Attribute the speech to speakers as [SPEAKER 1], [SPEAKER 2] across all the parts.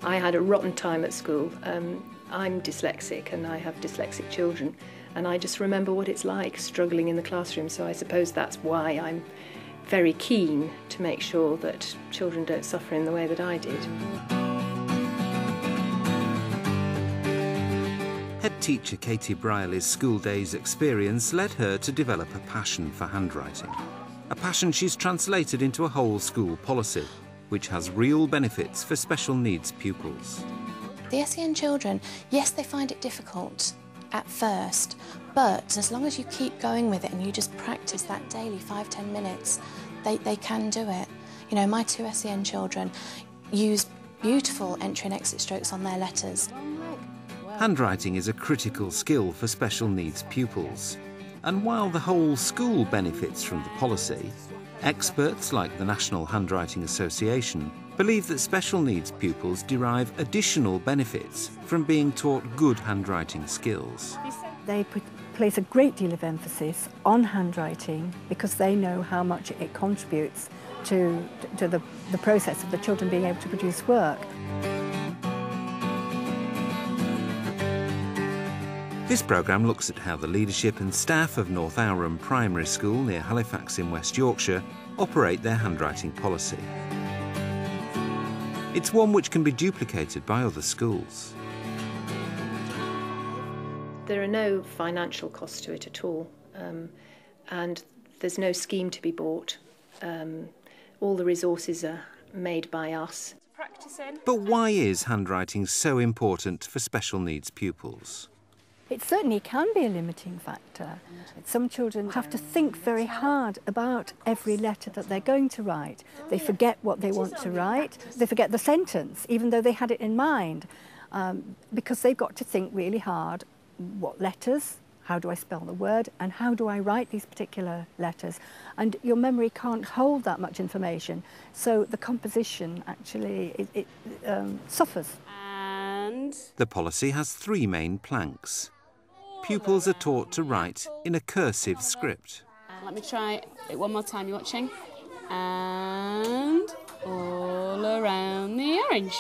[SPEAKER 1] I had a rotten time at school. I'm dyslexic and I have dyslexic children, and I just remember what it's like struggling in the classroom, so I suppose that's why I'm very keen to make sure that children don't suffer in the way that I did.
[SPEAKER 2] Head teacher Katie Briley's school days experience led her to develop a passion for handwriting, a passion she's translated into a whole school policy, which has real benefits for special needs pupils.
[SPEAKER 3] The SEN children, yes, they find it difficult at first, but as long as you keep going with it and you just practice that daily 5–10 minutes, they can do it. You know, my 2 SEN children use beautiful entry and exit strokes on their letters.
[SPEAKER 2] Handwriting is a critical skill for special needs pupils. And while the whole school benefits from the policy, experts like the National Handwriting Association believe that special needs pupils derive additional benefits from being taught good handwriting skills.
[SPEAKER 4] They place a great deal of emphasis on handwriting because they know how much it contributes to the process of the children being able to produce work.
[SPEAKER 2] This programme looks at how the leadership and staff of North Owram Primary School near Halifax in West Yorkshire operate their handwriting policy. It's one which can be duplicated by other schools.
[SPEAKER 1] There are no financial costs to it at all, and there's no scheme to be bought. All the resources are made by us.
[SPEAKER 2] But why is handwriting so important for special needs pupils?
[SPEAKER 4] It certainly can be a limiting factor. Some children have to think very hard about every letter that they're going to write. They forget what they want to write. They forget the sentence, even though they had it in mind, because they've got to think really hard. What letters? How do I spell the word? And how do I write these particular letters? And your memory can't hold that much information, so the composition actually suffers.
[SPEAKER 5] And
[SPEAKER 2] the policy has 3 main planks. Pupils are taught to write in a cursive script.
[SPEAKER 5] Let me try it one more time. You watching? And all around the orange.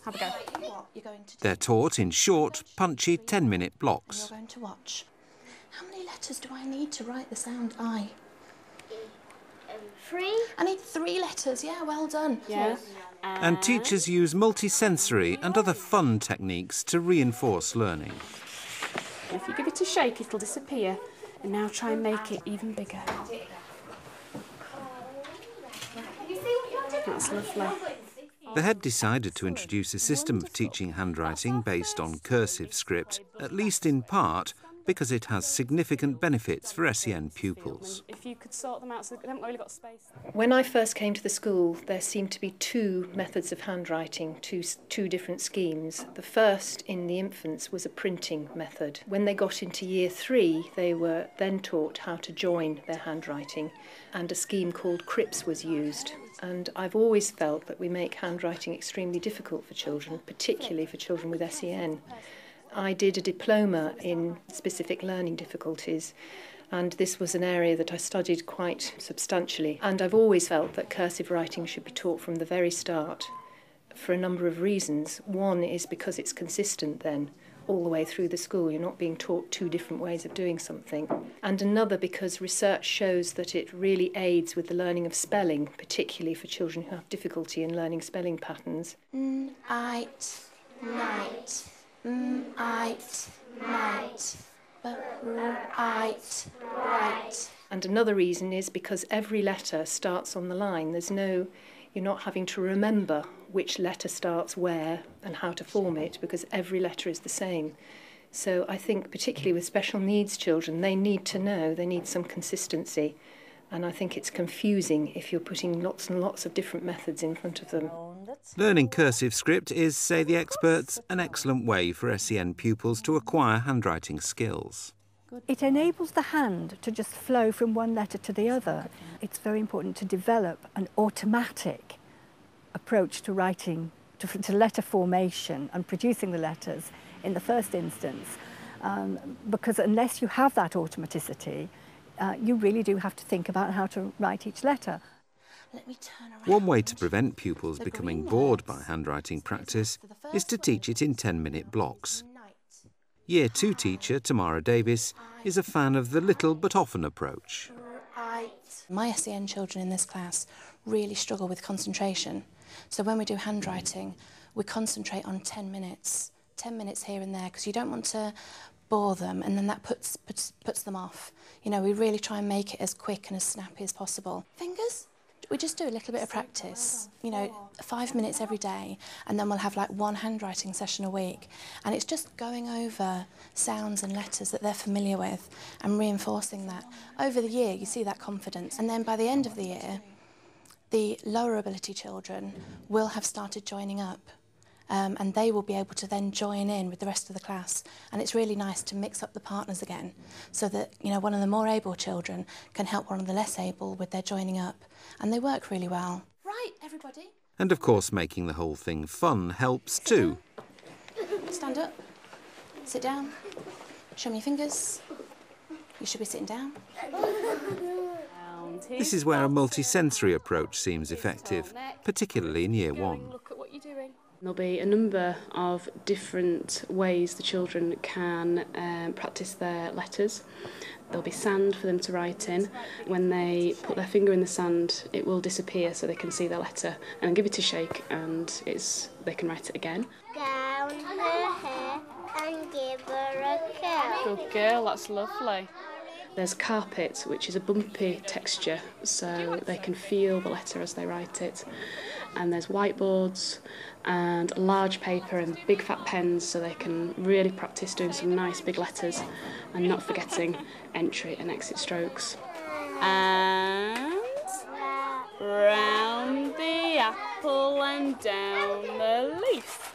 [SPEAKER 5] Have a go.
[SPEAKER 3] What you're going to do?
[SPEAKER 2] They're taught in short, punchy 10-minute blocks.
[SPEAKER 3] You're going to watch. How many letters do I need to write the sound I?
[SPEAKER 6] 3?
[SPEAKER 3] I need 3 letters. Yeah, well done.
[SPEAKER 5] Yeah.
[SPEAKER 2] And teachers use multi-sensory and other fun techniques to reinforce learning.
[SPEAKER 5] If you give it a shake, it'll disappear. And now try and make it even bigger. That's lovely.
[SPEAKER 2] The head decided to introduce a system of teaching handwriting based on cursive script, at least in part, because it has significant benefits for SEN pupils.
[SPEAKER 5] If you could sort them out so they haven't really got space.
[SPEAKER 1] When I first came to the school, there seemed to be 2 methods of handwriting, two different schemes. The first in the infants was a printing method. When they got into year 3, they were then taught how to join their handwriting, and a scheme called CRIPS was used. And I've always felt that we make handwriting extremely difficult for children, particularly for children with SEN. I did a diploma in specific learning difficulties, and this was an area that I studied quite substantially. And I've always felt that cursive writing should be taught from the very start for a number of reasons. One is because it's consistent then all the way through the school. You're not being taught 2 different ways of doing something. And another because research shows that it really aids with the learning of spelling, particularly for children who have difficulty in learning spelling patterns.
[SPEAKER 3] Night, night. Right, right, right.
[SPEAKER 1] And another reason is because every letter starts on the line. You're not having to remember which letter starts where and how to form it, because every letter is the same. So I think particularly with special needs children, they need to know, they need some consistency. And I think it's confusing if you're putting lots and lots of different methods in front of them.
[SPEAKER 2] Learning cursive script is, say the experts, an excellent way for SEN pupils to acquire handwriting skills.
[SPEAKER 4] It enables the hand to just flow from one letter to the other. It's very important to develop an automatic approach to writing, to letter formation and producing the letters in the first instance, because unless you have that automaticity, you really do have to think about how to write each letter.
[SPEAKER 3] Let me turn around.
[SPEAKER 2] One way to prevent pupils becoming bored by handwriting practice is to teach it in 10-minute blocks. Year 2 teacher Tamara Davis is a fan of the little but often approach.
[SPEAKER 3] My SEN children in this class really struggle with concentration. So when we do handwriting, we concentrate on 10 minutes. 10 minutes here and there, because you don't want to bore them, and then that puts them off. You know, we really try and make it as quick and as snappy as possible. Fingers? We just do a little bit of practice, you know, 5 minutes every day, and then we'll have like one handwriting session a week. And it's just going over sounds and letters that they're familiar with and reinforcing that. Over the year, you see that confidence. And then by the end of the year, the lower ability children will have started joining up. And they will be able to then join in with the rest of the class. And it's really nice to mix up the partners again, so that, you know, one of the more able children can help one of the less able with their joining up. And they work really well. Right, everybody.
[SPEAKER 2] And of course, making the whole thing fun helps too.
[SPEAKER 3] Stand up. Sit down. Show me your fingers. You should be sitting down.
[SPEAKER 2] This is where a multi-sensory approach seems effective, particularly in Year 1.
[SPEAKER 5] Look at what you're doing. There'll be a number of different ways the children can practice their letters. There'll be sand for them to write in. When they put their finger in the sand, it will disappear so they can see their letter, and give it a shake and they can write it again.
[SPEAKER 6] Down her hair and give her a curl.
[SPEAKER 5] Good girl, that's lovely. There's carpet, which is a bumpy texture, so they can feel the letter as they write it. And there's whiteboards and large paper and big fat pens, so they can really practice doing some nice big letters and not forgetting entry and exit strokes. And round the apple and down the leaf.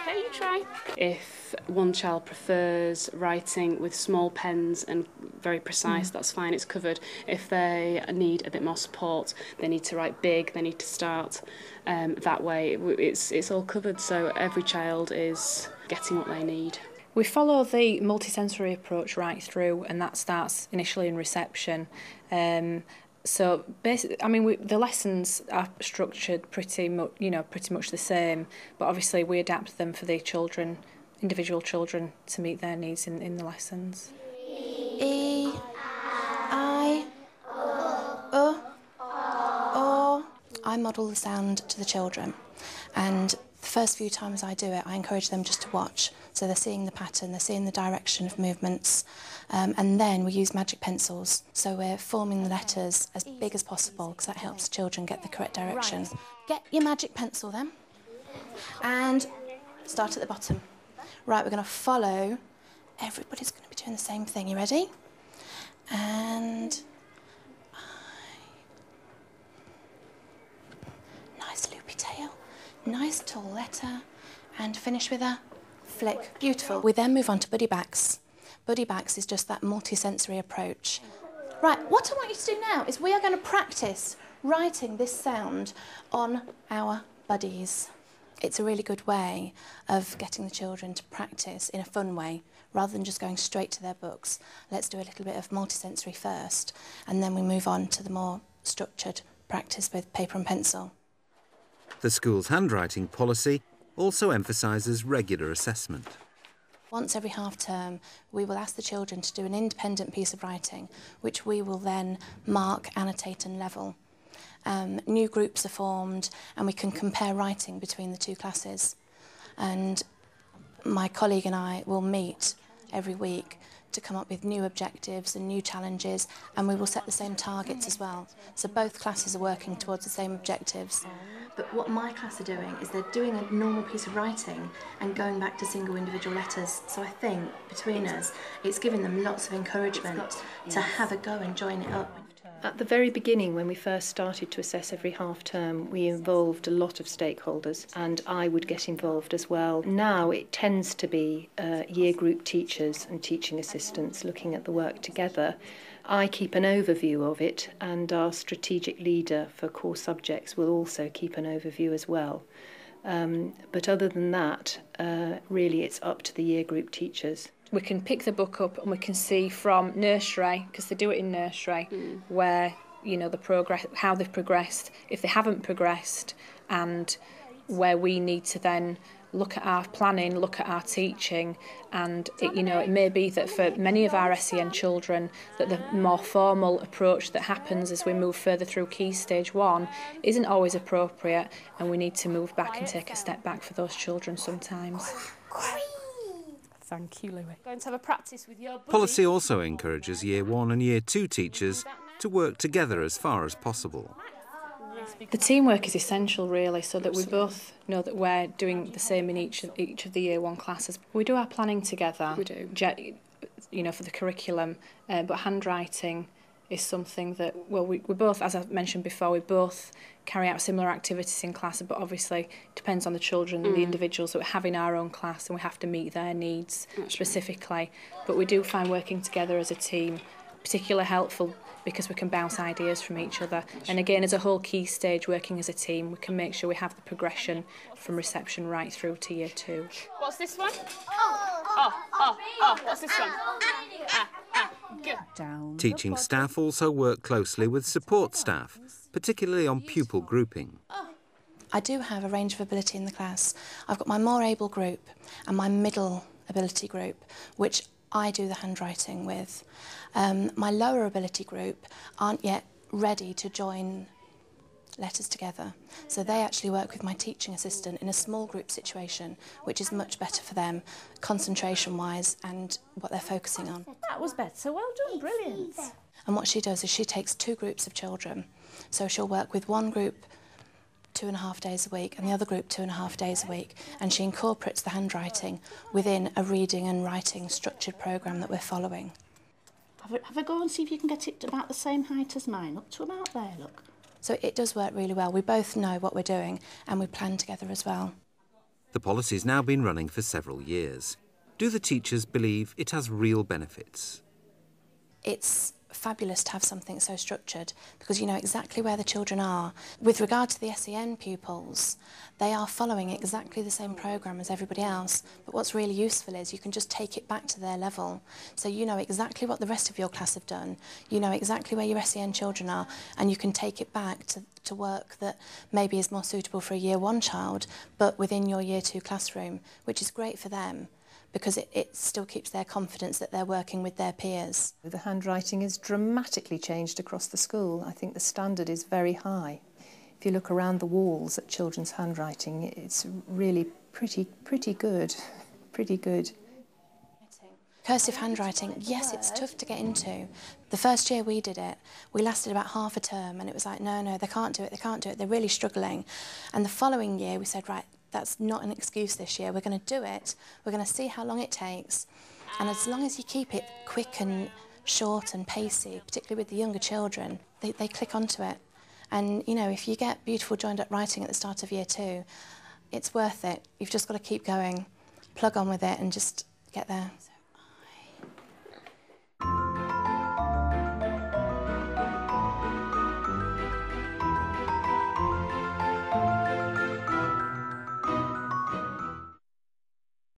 [SPEAKER 5] Okay, you try. If one child prefers writing with small pens and very precise, that's fine, it's covered. If they need a bit more support, they need to write big, they need to start that way. It's all covered, so every child is getting what they need.
[SPEAKER 7] We follow the multisensory approach right through, and that starts initially in reception. So basically, I mean, the lessons are structured pretty much the same, but obviously we adapt them for the children, individual children, to meet their needs in the lessons.
[SPEAKER 3] E, I, O. I model the sound to the children, and the first few times I do it, I encourage them just to watch. So they're seeing the pattern, they're seeing the direction of movements, and then we use magic pencils. So we're forming the letters as big as possible, because that helps children get the correct direction. Right. Get your magic pencil then, and start at the bottom. Right, we're going to follow. Everybody's going to be doing the same thing. You ready? And nice loopy tail, nice tall letter, and finish with a flick. Beautiful. We then move on to buddy backs. Buddy backs is just that multi-sensory approach. Right, what I want you to do now is we are going to practice writing this sound on our buddies. It's a really good way of getting the children to practice in a fun way, rather than just going straight to their books. Let's do a little bit of multi-sensory first, and then we move on to the more structured practice with paper and pencil.
[SPEAKER 2] The school's handwriting policy also emphasises regular assessment.
[SPEAKER 3] Once every half term, we will ask the children to do an independent piece of writing, which we will then mark, annotate and level. New groups are formed, and we can compare writing between the two classes. And my colleague and I will meet every week to come up with new objectives and new challenges, and we will set the same targets as well. So both classes are working towards the same objectives. But what my class are doing is they're doing a normal piece of writing and going back to single individual letters. So I think between us, it's giving them lots of encouragement to have a go and join it up.
[SPEAKER 1] At the very beginning, when we first started to assess every half term, we involved a lot of stakeholders, and I would get involved as well. Now it tends to be year group teachers and teaching assistants looking at the work together. I keep an overview of it, and our strategic leader for core subjects will also keep an overview as well. But other than that, really it's up to the year group teachers.
[SPEAKER 7] We can pick the book up and we can see from nursery, because they do it in nursery, where you know, the progress, how they've progressed, if they haven't progressed, and where we need to then look at our planning, look at our teaching, and you know, it may be that for many of our SEN children that the more formal approach that happens as we move further through Key Stage 1 isn't always appropriate, and we need to move back and take a step back for those children sometimes.
[SPEAKER 8] Thank you, Louis.
[SPEAKER 5] Going to have a practice with your buddy.
[SPEAKER 2] Policy also encourages Year 1 and Year 2 teachers to work together as far as possible.
[SPEAKER 7] The teamwork is essential, really, so that we both know that we're doing the same in each of the Year 1 classes. We do our planning together.
[SPEAKER 5] We do.
[SPEAKER 7] You know, for the curriculum, but handwriting is something that, well, we both, as I mentioned before, we both carry out similar activities in class, but obviously it depends on the children and the individuals that we have in our own class, and we have to meet their needs specifically. But we do find working together as a team particularly helpful because we can bounce ideas from each other. And again, as a whole Key Stage, working as a team, we can make sure we have the progression from reception right through to Year 2.
[SPEAKER 5] What's this one? What's this one? Good.
[SPEAKER 2] Teaching staff also work closely with support staff, particularly on pupil grouping.
[SPEAKER 3] I do have a range of ability in the class. I've got my more able group and my middle ability group, which I do the handwriting with. My lower ability group aren't yet ready to join letters together, so they actually work with my teaching assistant in a small group situation, which is much better for them concentration-wise and what they're focusing on.
[SPEAKER 8] That was better. Well done. Brilliant.
[SPEAKER 3] And what she does is she takes 2 groups of children, so she'll work with one group 2.5 days a week and the other group 2.5 days a week, and she incorporates the handwriting within a reading and writing structured programme that we're following.
[SPEAKER 8] Have a go and see if you can get it about the same height as mine, up to about there, look.
[SPEAKER 3] So it does work really well. We both know what we're doing and we plan together as well.
[SPEAKER 2] The policy's now been running for several years. Do the teachers believe it has real benefits?
[SPEAKER 3] It's fabulous to have something so structured because you know exactly where the children are. With regard to the SEN pupils, they are following exactly the same programme as everybody else, but what's really useful is you can just take it back to their level. So you know exactly what the rest of your class have done, you know exactly where your SEN children are, and you can take it back to work that maybe is more suitable for a Year 1 child, but within your Year 2 classroom, which is great for them, because it still keeps their confidence that they're working with their peers.
[SPEAKER 1] The handwriting is dramatically changed across the school. I think the standard is very high. If you look around the walls at children's handwriting, it's really pretty good, pretty good.
[SPEAKER 3] Cursive handwriting, yes, it's tough to get into. The first year we did it, we lasted about half a term and it was like, no, they can't do it, they're really struggling. And the following year we said, right, that's not an excuse this year. We're going to do it. We're going to see how long it takes. And as long as you keep it quick and short and pacey, particularly with the younger children, they click onto it. And, you know, if you get beautiful joined-up writing at the start of Year 2, it's worth it. You've just got to keep going, plug on with it and just get there.